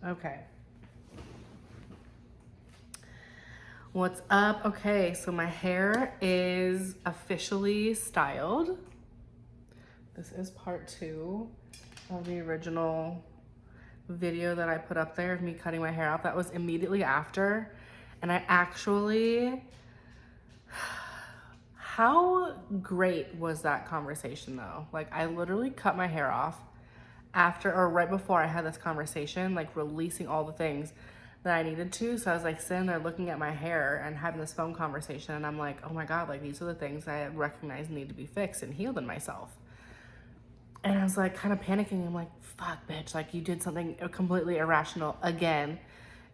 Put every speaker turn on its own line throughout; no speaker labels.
Okay. What's up? Okay, so my hair is officially styled. This is part 2 of the original video that I put up there of me cutting my hair off. That was immediately after. And I actually, how great was that conversation though? Like, I literally cut my hair off after or right before I had this conversation, like releasing all the things that I needed to. So I was like sitting there looking at my hair and having this phone conversation, and I'm like, oh my God, like these are the things I recognize need to be fixed and healed in myself. And I was like kind of panicking. I'm like, fuck, bitch, like you did something completely irrational again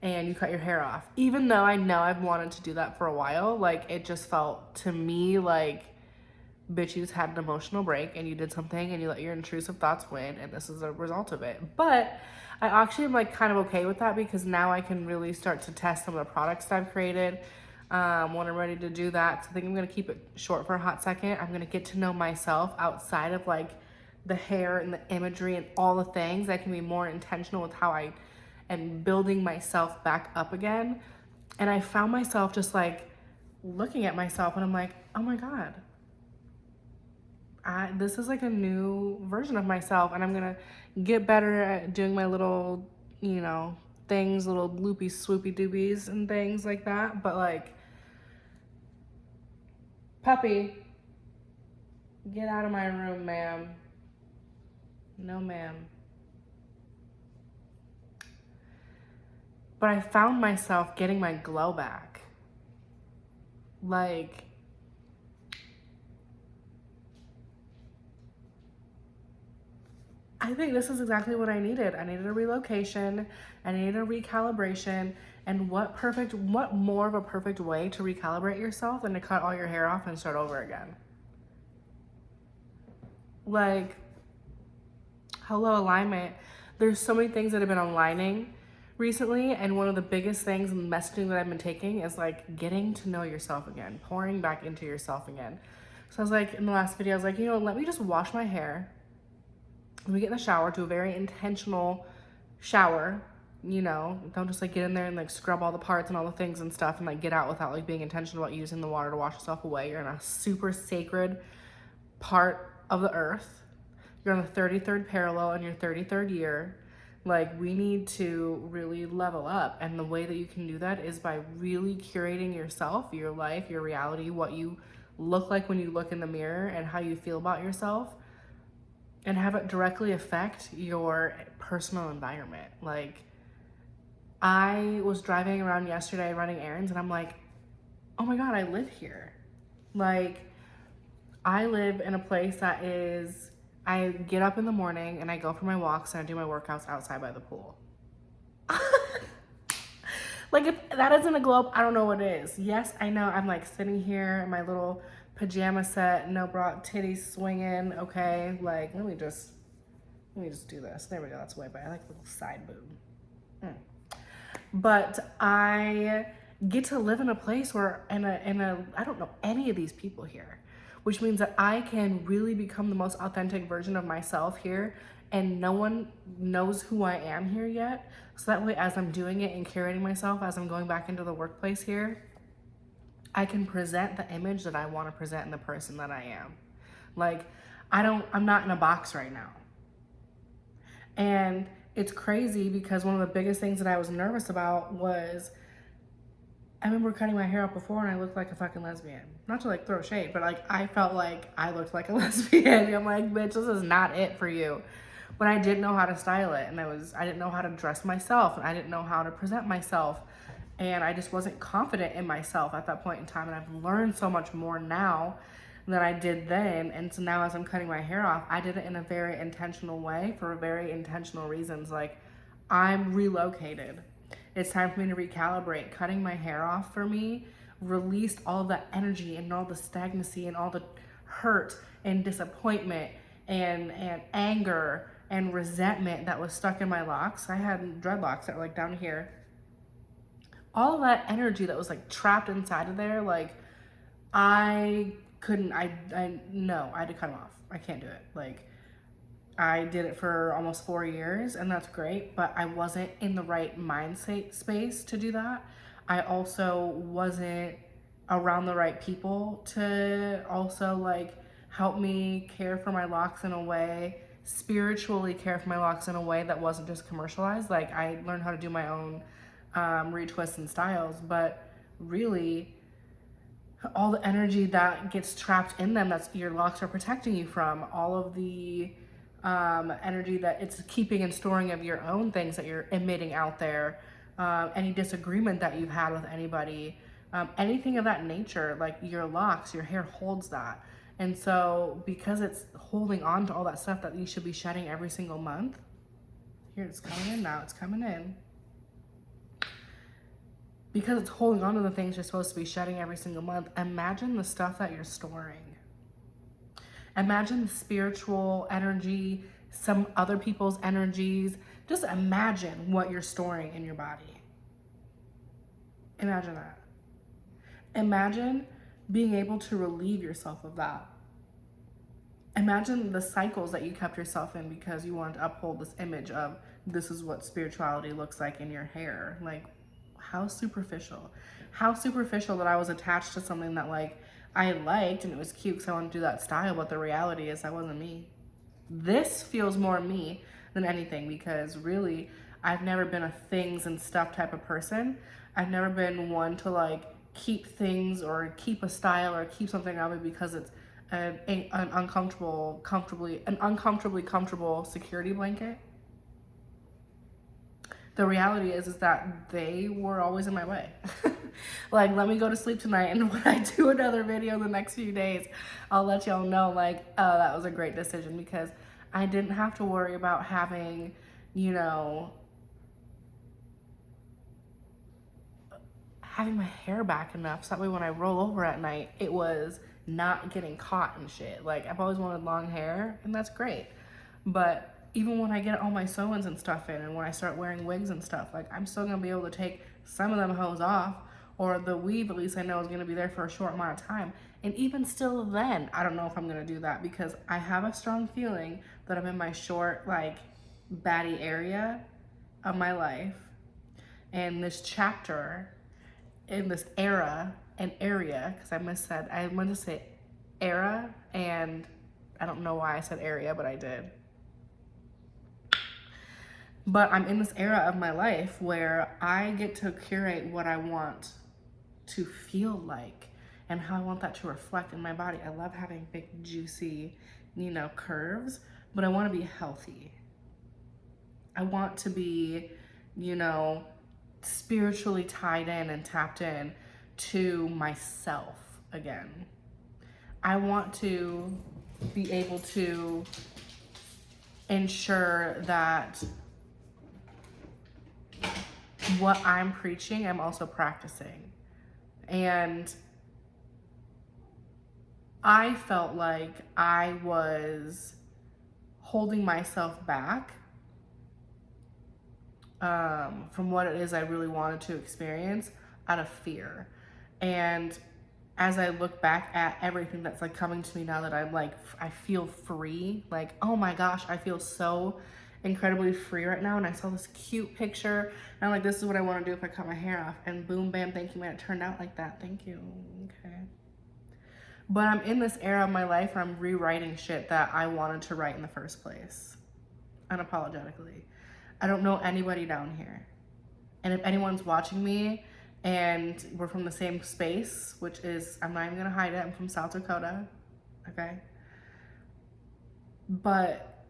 and you cut your hair off. Even though I know I've wanted to do that for a while, like it just felt to me like, bitch, you just had an emotional break and you did something and you let your intrusive thoughts win, and this is a result of it. But I actually am like kind of okay with that because now I can really start to test some of the products that I've created when I'm ready to do that. So I think I'm gonna keep it short for a hot second. I'm gonna get to know myself outside of like the hair and the imagery and all the things. I can be more intentional with how I am building myself back up again. And I found myself just like looking at myself and I'm like, oh my God, this is like a new version of myself, and I'm gonna get better at doing my little, things, little loopy swoopy doobies and things like that. But like, puppy, get out of my room, ma'am. No, ma'am. But I found myself getting my glow back. Like, I think this is exactly what I needed. I needed a relocation, I needed a recalibration, and what more of a perfect way to recalibrate yourself than to cut all your hair off and start over again? Like, hello, alignment. There's so many things that have been aligning recently, and one of the biggest things and messaging that I've been taking is like getting to know yourself again, pouring back into yourself again. So I was like, in the last video, I was like, let me just wash my hair. Let me get in the shower, do a very intentional shower. Don't just like get in there and like scrub all the parts and all the things and stuff and like get out without like being intentional about using the water to wash yourself away. You're in a super sacred part of the earth. You're on the 33rd parallel in your 33rd year. Like, we need to really level up. And the way that you can do that is by really curating yourself, your life, your reality, what you look like when you look in the mirror and how you feel about yourself, and have it directly affect your personal environment. Like, I was driving around yesterday running errands and I'm like, oh my God, I live here. Like, I live in a place that is, I get up in the morning and I go for my walks and I do my workouts outside by the pool. Like, if that isn't a globe, I don't know what is. Yes, I know I'm like sitting here in my little pajama set, no bra, titties swinging. Okay, like let me just do this. There we go. That's way better. I like a little side boob. But I get to live in a place where in a I don't know any of these people here, which means that I can really become the most authentic version of myself here, and no one knows who I am here yet. So that way, as I'm doing it and curating myself, as I'm going back into the workplace here, I can present the image that I want to present and the person that I am. Like, I'm not in a box right now. And it's crazy because one of the biggest things that I was nervous about was, I remember cutting my hair up before and I looked like a fucking lesbian. Not to like throw shade, but like I felt like I looked like a lesbian. I'm like, bitch, this is not it for you. But I didn't know how to style it, and I didn't know how to dress myself, and I didn't know how to present myself. And I just wasn't confident in myself at that point in time. And I've learned so much more now than I did then. And so now as I'm cutting my hair off, I did it in a very intentional way for very intentional reasons. Like, I'm relocated. It's time for me to recalibrate. Cutting my hair off for me released all of that energy and all the stagnancy and all the hurt and disappointment and anger and resentment that was stuck in my locks. I had dreadlocks that were like down here. All of that energy that was like trapped inside of there, like I couldn't, no, I had to cut them off. I can't do it. Like, I did it for almost 4 years, and that's great, but I wasn't in the right mindset space to do that. I also wasn't around the right people to also like help me care for my locks in a way, spiritually care for my locks in a way that wasn't just commercialized. Like I learned how to do my own retwists and styles, but really all the energy that gets trapped in them, that's your locks are protecting you from, all of the energy that it's keeping and storing of your own things that you're emitting out there, any disagreement that you've had with anybody, anything of that nature, like your locks, your hair holds that. And so because it's holding on to all that stuff that you should be shedding every single month, here it's coming in now, it's coming in. Because it's holding on to the things you're supposed to be shedding every single month, imagine the stuff that you're storing. Imagine the spiritual energy, some other people's energies. Just imagine what you're storing in your body. Imagine that. Imagine being able to relieve yourself of that. Imagine the cycles that you kept yourself in because you wanted to uphold this image of this is what spirituality looks like in your hair. Like, how superficial. How superficial that I was attached to something that like I liked and it was cute because I wanted to do that style, but the reality is that wasn't me. This feels more me than anything because really I've never been a things and stuff type of person. I've never been one to like keep things or keep a style or keep something of it because it's an uncomfortably comfortable security blanket. The reality is that they were always in my way. Like, let me go to sleep tonight, and when I do another video the next few days, I'll let y'all know, like, oh, that was a great decision because I didn't have to worry about having, you know, having my hair back enough so that way when I roll over at night, it was not getting caught and shit. Like, I've always wanted long hair, and that's great. But even when I get all my sew-ins and stuff in and when I start wearing wigs and stuff, like I'm still gonna be able to take some of them hoes off, or the weave at least I know is gonna be there for a short amount of time. And even still then, I don't know if I'm gonna do that because I have a strong feeling that I'm in my short, like, baddie area of my life. And this chapter, in this era and area, because I meant to say era, and I don't know why I said area, but I did. But I'm in this era of my life where I get to curate what I want to feel like and how I want that to reflect in my body. I love having big, juicy, you know, curves, but I want to be healthy. I want to be, you know, spiritually tied in and tapped in to myself again. I want to be able to ensure that what I'm preaching, I'm also practicing. And I felt like I was holding myself back from what it is I really wanted to experience out of fear. And as I look back at everything that's like coming to me now that I'm like, I feel free, like, oh my gosh, I feel so incredibly free right now. And I saw this cute picture and I'm like, this is what I want to do if I cut my hair off, and boom, bam, thank you, man, it turned out like that. Thank you. Okay. But I'm in this era of my life where I'm rewriting shit that I wanted to write in the first place, unapologetically. I don't know anybody down here. And if anyone's watching me and we're from the same space, which is, I'm not even gonna hide it, I'm from South Dakota, okay? But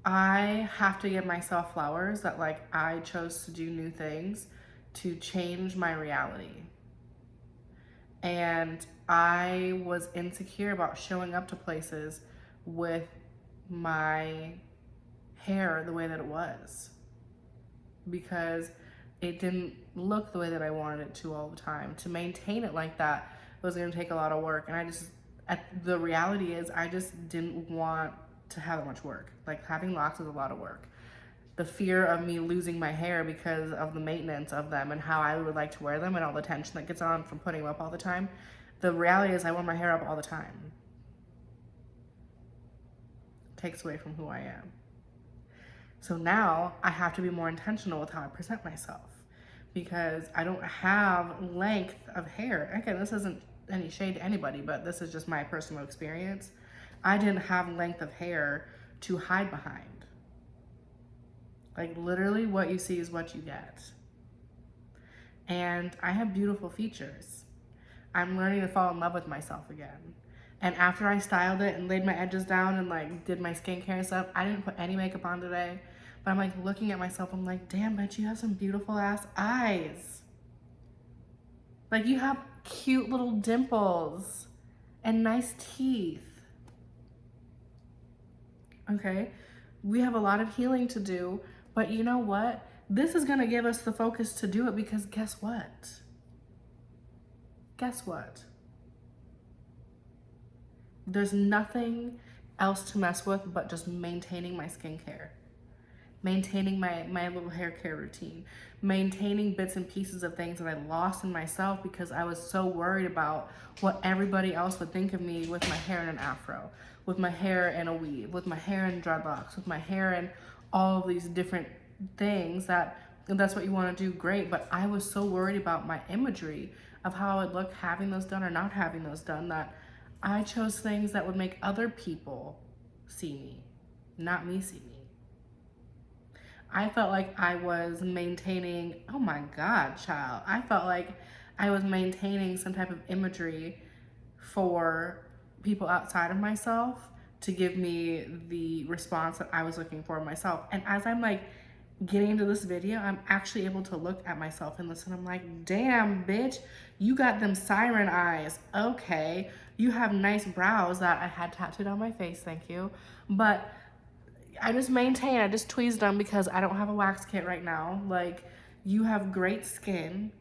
I have to give myself flowers that like I chose to do new things to change my reality. And I was insecure about showing up to places with my hair the way that it was because it didn't look the way that I wanted it to all the time. To maintain it like that was going to take a lot of work, and the reality is I just didn't want to have that much work. Like, having locks is a lot of work. The fear of me losing my hair because of the maintenance of them and how I would like to wear them and all the tension that gets on from putting them up all the time. The reality is I want my hair up all the time. takes away from who I am. So now I have to be more intentional with how I present myself because I don't have length of hair. Again, this isn't any shade to anybody, but this is just my personal experience. I didn't have length of hair to hide behind. Like literally what you see is what you get. And I have beautiful features. I'm learning to fall in love with myself again. And after I styled it and laid my edges down and like did my skincare and stuff, I didn't put any makeup on today. But I'm like looking at myself, I'm like, damn, bitch, you have some beautiful ass eyes. Like you have cute little dimples and nice teeth. Okay? We have a lot of healing to do, but you know what? This is gonna give us the focus to do it because guess what? Guess what? There's nothing else to mess with but just maintaining my skincare, maintaining my little hair care routine, maintaining bits and pieces of things that I lost in myself because I was so worried about what everybody else would think of me with my hair in an afro, with my hair in a weave, with my hair in dreadlocks, with my hair in all of these different things that's what you want to do, great. But I was so worried about my imagery of how I would look having those done or not having those done that I chose things that would make other people see me, not me see me. I felt like I was maintaining, oh my God, child. I felt like I was maintaining some type of imagery for people outside of myself to give me the response that I was looking for myself. And as I'm like getting into this video, I'm actually able to look at myself and listen. I'm like, damn, bitch, you got them siren eyes. Okay. You have nice brows that I had tattooed on my face, thank you. But I just tweezed them because I don't have a wax kit right now. Like, you have great skin.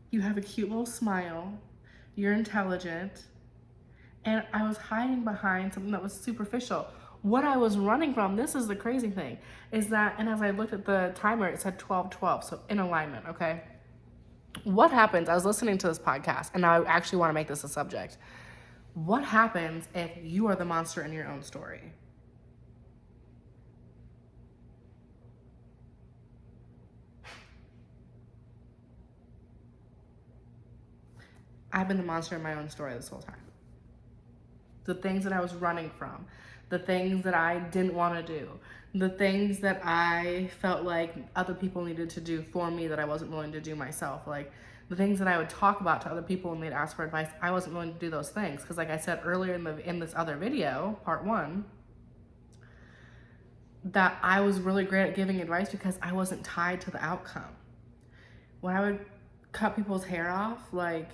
You have a cute little smile. You're intelligent. And I was hiding behind something that was superficial. What I was running from, this is the crazy thing, is that, and as I looked at the timer, it said 12:12, so in alignment, okay? What happens, I was listening to this podcast, and I actually want to make this a subject. What happens if you are the monster in your own story? I've been the monster in my own story this whole time. The things that I was running from, the things that I didn't want to do, the things that I felt like other people needed to do for me that I wasn't willing to do myself. Like the things that I would talk about to other people when they'd ask for advice, I wasn't willing to do those things. Because like I said earlier in this other video, part 1, that I was really great at giving advice because I wasn't tied to the outcome. When I would cut people's hair off, like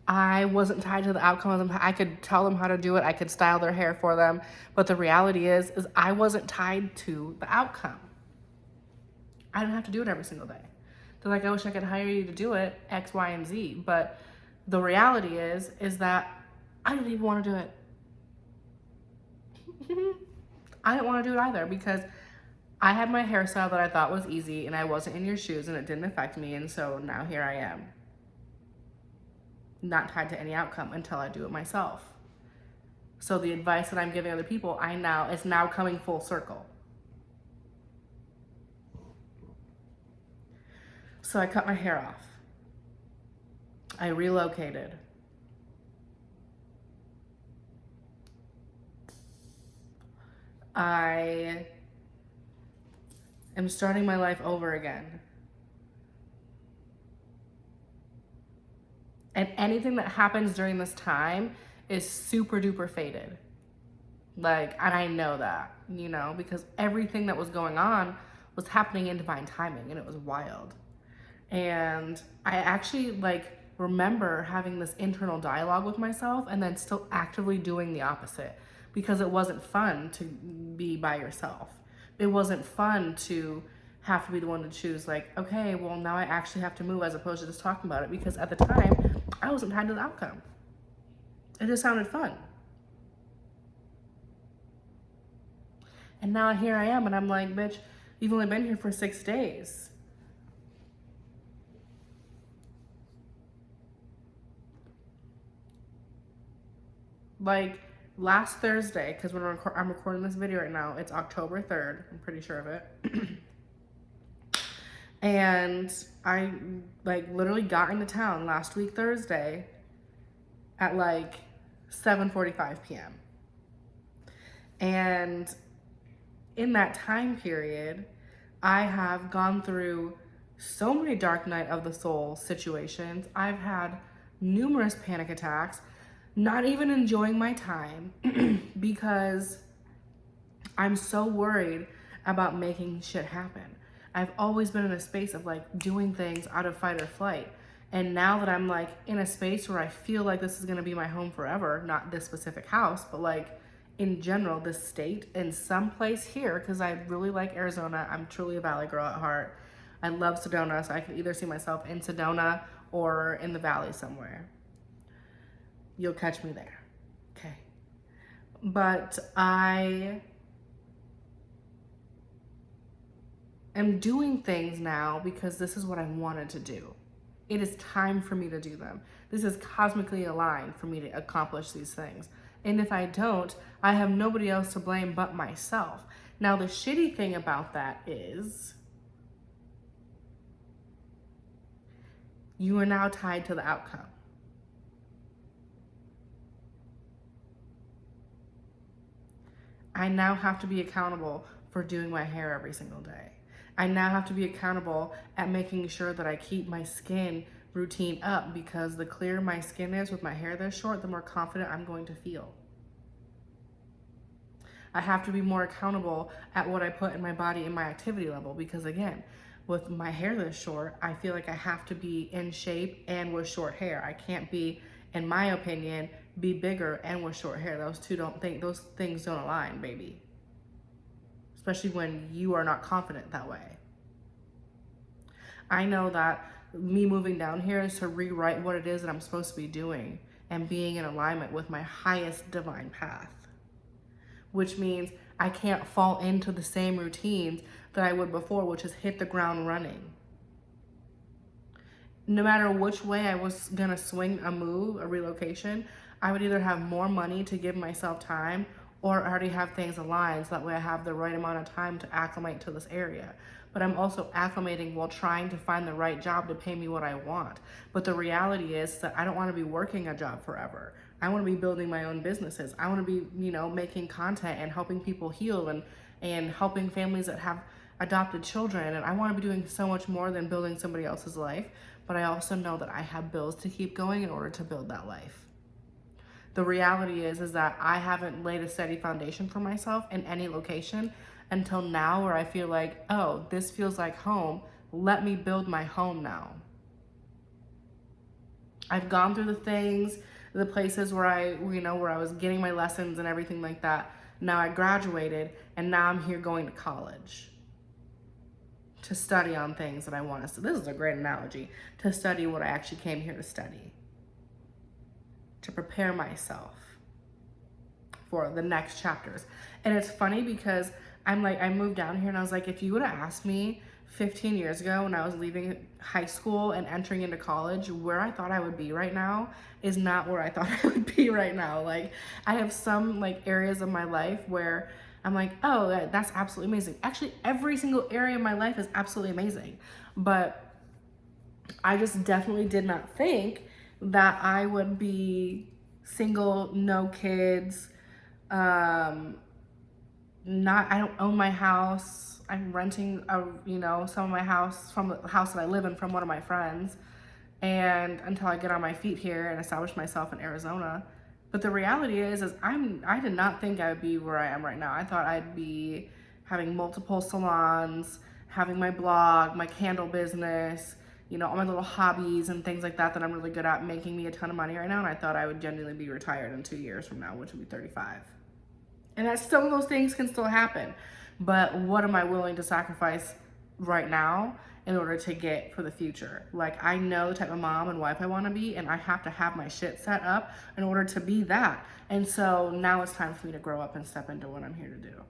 I wasn't tied to the outcome of them. I could tell them how to do it. I could style their hair for them. But the reality is I wasn't tied to the outcome. I didn't have to do it every single day. They're like, I wish I could hire you to do it, X, Y, and Z. But the reality is that I didn't even want to do it. I didn't want to do it either because I had my hairstyle that I thought was easy and I wasn't in your shoes and it didn't affect me. And so now here I am. Not tied to any outcome until I do it myself. So the advice that I'm giving other people, it's now coming full circle. So I cut my hair off. I relocated. I am starting my life over again. And anything that happens during this time is super duper fated. Like, and I know that, because everything that was going on was happening in divine timing and it was wild. And I actually remember having this internal dialogue with myself and then still actively doing the opposite because it wasn't fun to be by yourself. It wasn't fun to have to be the one to choose, okay, well, now I actually have to move as opposed to just talking about it because at the time, I wasn't tied to the outcome. It just sounded fun. And now here I am, and I'm like, bitch, you've only been here for 6 days. last Thursday, because when I'm recording this video right now, it's October 3rd. I'm pretty sure of it. And I like literally got into town last week Thursday at like 7:45 p.m. And in that time period, I have gone through so many dark night of the soul situations. I've had numerous panic attacks, not even enjoying my time because I'm so worried about making shit happen. I've always been in a space of like doing things out of fight or flight. And now that I'm like in a space where I feel like this is gonna be my home forever, not this specific house, but like in general, this state and someplace here, because I really like Arizona. I'm truly a Valley girl at heart. I love Sedona, so I could either see myself in Sedona or in the Valley somewhere. You'll catch me there, okay? But I am doing things now because this is what I wanted to do. It is time for me to do them. This is cosmically aligned for me to accomplish these things. And if I don't, I have nobody else to blame but myself. Now, the shitty thing about that is you are now tied to the outcome. I now have to be accountable for doing my hair every single day. I now have to be accountable at making sure that I keep my skin routine up, because the clearer my skin is with my hair this short, the more confident I'm going to feel. I have to be more accountable at what I put in my body and my activity level, because again, with my hair this short, I feel like I have to be in shape and with short hair. I can't be, in my opinion, be bigger and with short hair. Those things don't align, baby. Especially when you are not confident that way. I know that me moving down here is to rewrite what it is that I'm supposed to be doing and being in alignment with my highest divine path, which means I can't fall into the same routines that I would before, which is hit the ground running. No matter which way I was gonna swing a move, a relocation, I would either have more money to give myself time or already have things aligned, so that way I have the right amount of time to acclimate to this area. But I'm also acclimating while trying to find the right job to pay me what I want. But the reality is that I don't want to be working a job forever. I want to be building my own businesses. I want to be, making content and helping people heal and helping families that have adopted children. And I want to be doing so much more than building somebody else's life. But I also know that I have bills to keep going in order to build that life. The reality is that I haven't laid a steady foundation for myself in any location until now, where I feel like, oh, this feels like home. Let me build my home now. I've gone through the places where where I was getting my lessons and everything like that. Now I graduated and now I'm here going to college to study on things that I want to study. This is a great analogy, to study what I actually came here to study, to prepare myself for the next chapters. And it's funny because I moved down here and I was like, if you would have asked me 15 years ago when I was leaving high school and entering into college, where I thought I would be right now is not where I thought I would be right now. Like, I have some areas of my life where I'm like, oh, that's absolutely amazing. Actually, every single area of my life is absolutely amazing. But I just definitely did not think that I would be single, no kids, I don't own my house. I'm renting some of my house from the house that I live in from one of my friends, and until I get on my feet here and establish myself in Arizona. But the reality is I did not think I would be where I am right now. I thought I'd be having multiple salons, having my blog, my candle business, all my little hobbies and things like that I'm really good at, making me a ton of money right now. And I thought I would genuinely be retired in 2 years from now, which would be 35. And that some of those things can still happen. But what am I willing to sacrifice right now in order to get for the future? Like, I know the type of mom and wife I want to be, and I have to have my shit set up in order to be that. And so now it's time for me to grow up and step into what I'm here to do.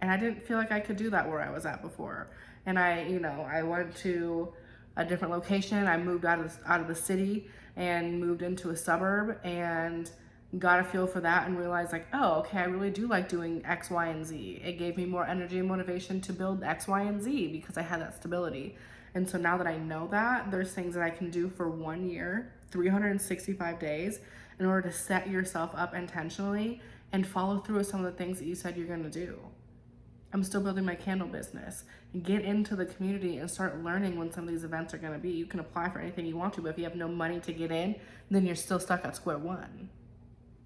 And I didn't feel like I could do that where I was at before. And I went to a different location. I moved out of the city and moved into a suburb, and got a feel for that and realized like, oh, okay, I really do like doing X, Y, and Z. It gave me more energy and motivation to build X, Y, and Z because I had that stability. And so now that I know that, there's things that I can do for 1 year, 365 days, in order to set yourself up intentionally and follow through with some of the things that you said you're gonna do. I'm still building my candle business. Get into the community and start learning when some of these events are gonna be. You can apply for anything you want to, but if you have no money to get in, then you're still stuck at square one.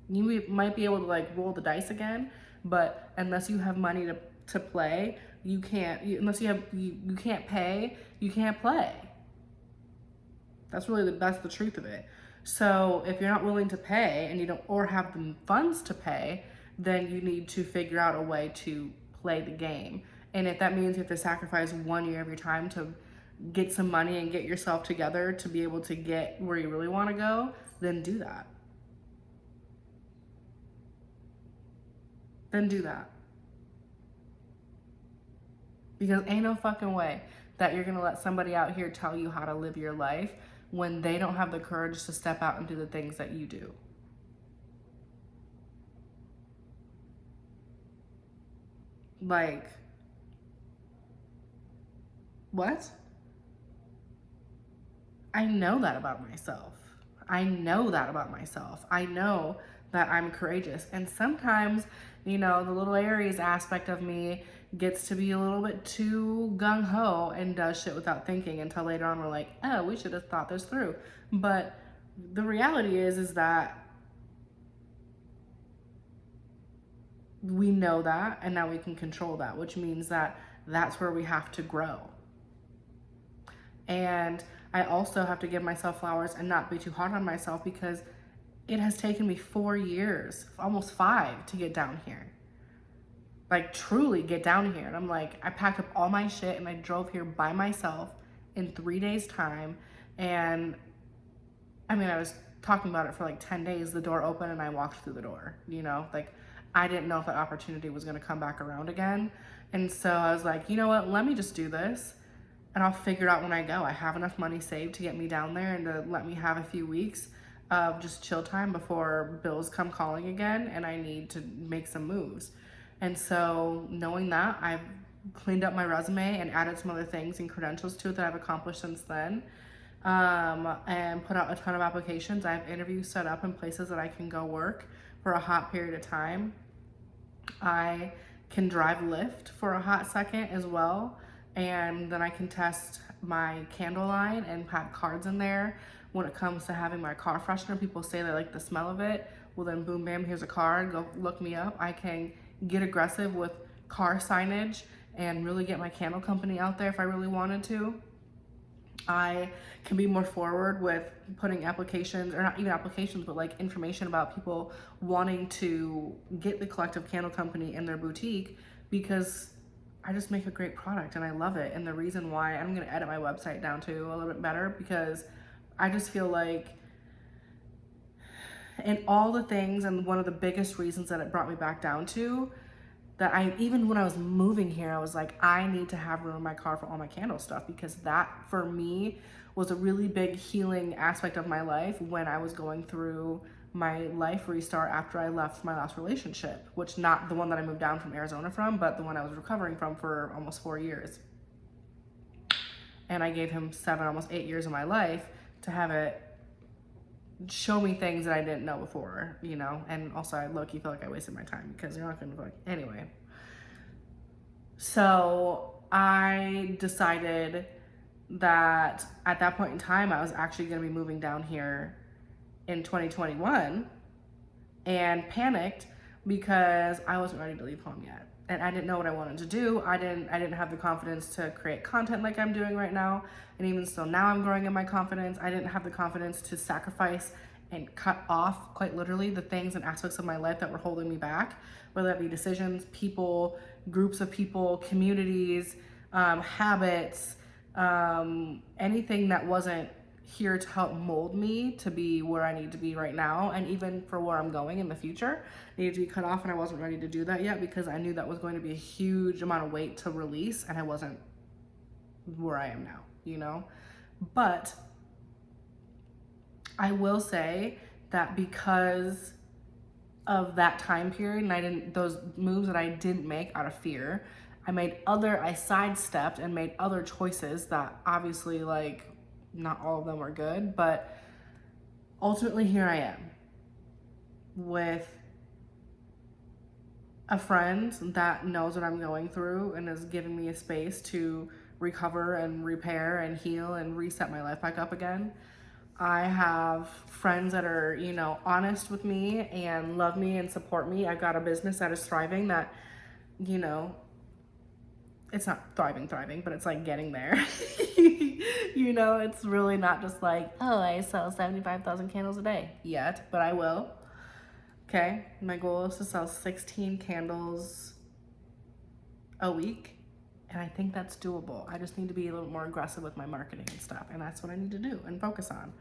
You might be able to like roll the dice again, but unless you have money to play, you can't, unless you have, you can't pay, you can't play. That's the truth of it. So if you're not willing to pay and you don't, or have the funds to pay, then you need to figure out a way to play the game. And if that means you have to sacrifice 1 year of your time to get some money and get yourself together to be able to get where you really want to go, then do that. Then do that. Because ain't no fucking way that you're gonna let somebody out here tell you how to live your life when they don't have the courage to step out and do the things that you do. Like, what? I know that about myself. I know that about myself. I know that I'm courageous. And sometimes, the little Aries aspect of me gets to be a little bit too gung ho and does shit without thinking until later on we're like, oh, we should have thought this through. But the reality is that we know that and now we can control that, which means that that's where we have to grow. And I also have to give myself flowers and not be too hard on myself because it has taken me 4 years, almost 5, to get down here. Like, truly get down here. And I'm like, I packed up all my shit and I drove here by myself in 3 days' time. And I mean, I was talking about it for like 10 days. The door opened and I walked through the door, like I didn't know if that opportunity was going to come back around again. And so I was like, you know what, let me just do this and I'll figure it out when I go. I have enough money saved to get me down there and to let me have a few weeks of just chill time before bills come calling again and I need to make some moves. And so knowing that, I've cleaned up my resume and added some other things and credentials to it that I've accomplished since then, and put out a ton of applications. I have interviews set up in places that I can go work for a hot period of time. I can drive Lyft for a hot second as well. And then I can test my candle line and have cards in there. When it comes to having my car freshener, people say they like the smell of it. Well then boom, bam, here's a card, go look me up. I can get aggressive with car signage and really get my candle company out there if I really wanted to. I can be more forward with putting applications, or not even applications, but like information about people wanting to get the Collective Candle Company in their boutique because I just make a great product and I love it. And the reason why, I'm gonna edit my website down to a little bit better because I just feel like in all the things, and one of the biggest reasons that it brought me back down to, that even when I was moving here, I was like, I need to have room in my car for all my candle stuff because that for me was a really big healing aspect of my life when I was going through my life restart after I left my last relationship, which not the one that I moved down from Arizona from, but the one I was recovering from for almost 4 years. And I gave him 7, almost 8 years of my life to have it show me things that I didn't know before, and also I low-key feel like I wasted my time because you're not gonna anyway. So I decided that at that point in time, I was actually gonna be moving down here in 2021 and panicked because I wasn't ready to leave home yet. And I didn't know what I wanted to do. I didn't have the confidence to create content like I'm doing right now. And even still now I'm growing in my confidence. I didn't have the confidence to sacrifice and cut off, quite literally, the things and aspects of my life that were holding me back, whether that be decisions, people, groups of people, communities, habits, anything that wasn't here to help mold me to be where I need to be right now, and even for where I'm going in the future, needed to be cut off. And I wasn't ready to do that yet because I knew that was going to be a huge amount of weight to release, and I wasn't where I am now, But I will say that because of that time period, and I didn't, those moves that I didn't make out of fear, I sidestepped and made other choices that obviously, like, not all of them were good, but ultimately here I am with a friend that knows what I'm going through and is giving me a space to recover and repair and heal and reset my life back up again. I have friends that are, you know, honest with me and love me and support me. I've got a business that is thriving that, you know, it's not thriving, but it's like getting there. You know, it's really not just like, oh, I sell 75,000 candles a day yet, but I will. Okay, my goal is to sell 16 candles a week, and I think that's doable. I just need to be a little more aggressive with my marketing and stuff, and that's what I need to do and focus on.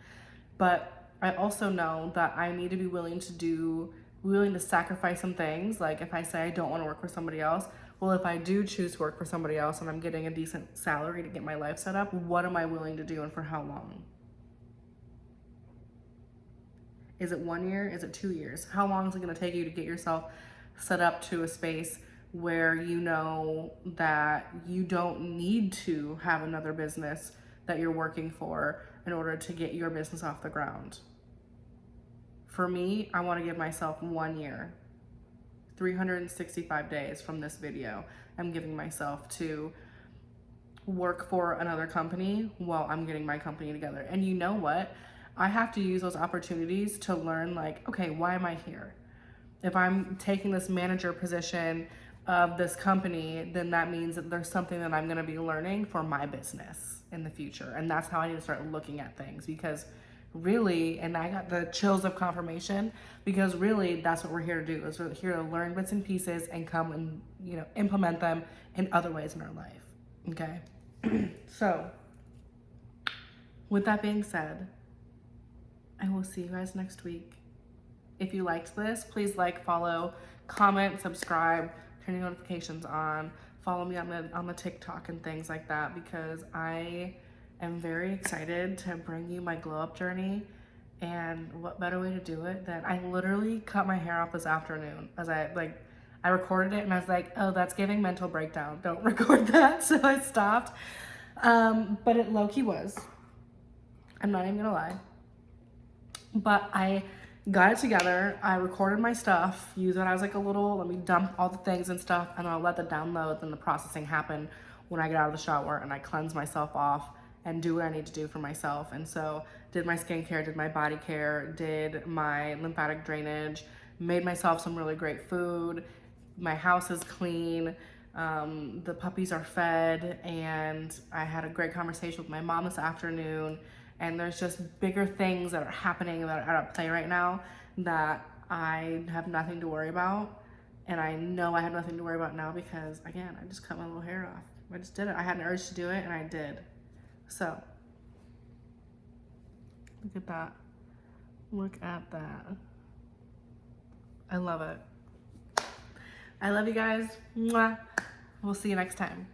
But I also know that I need to be willing to sacrifice some things. Like if I say I don't want to work for somebody else, well, if I do choose to work for somebody else and I'm getting a decent salary to get my life set up, what am I willing to do and for how long? Is it 1 year? Is it 2 years? How long is it going to take you to get yourself set up to a space where you know that you don't need to have another business that you're working for in order to get your business off the ground? For me, I want to give myself 1 year, 365 days from this video. I'm giving myself to work for another company while I'm getting my company together. And you know what? I have to use those opportunities to learn, like, okay, why am I here? If I'm taking this manager position of this company, then that means that there's something that I'm going to be learning for my business in the future. And that's how I need to start looking at things, because really, and I got the chills of confirmation, because really that's what we're here to do, is we're here to learn bits and pieces and come and, you know, implement them in other ways in our life. Okay. So with that being said, I will see you guys next week. If you liked this, please like, follow, comment, subscribe, turn your notifications on, follow me on the TikTok and things like that, because I am very excited to bring you my glow up journey. And what better way to do it than, I literally cut my hair off this afternoon as I recorded it and I was like, oh, that's giving mental breakdown. Don't record that. So I stopped. But it low-key was. I'm not even gonna lie. But I got it together. I recorded my stuff, used it as like a little, let me dump all the things and stuff, and I'll let the downloads and the processing happen when I get out of the shower and I cleanse myself off and do what I need to do for myself. And so did my skincare, did my body care, did my lymphatic drainage, made myself some really great food. My house is clean. The puppies are fed, and I had a great conversation with my mom this afternoon. And there's just bigger things that are happening that are at play right now that I have nothing to worry about. And I know I have nothing to worry about now because, again, I just cut my little hair off. I just did it. I had an urge to do it, and I did. So, look at that. Look at that. I love it. I love you guys. Mwah. We'll see you next time.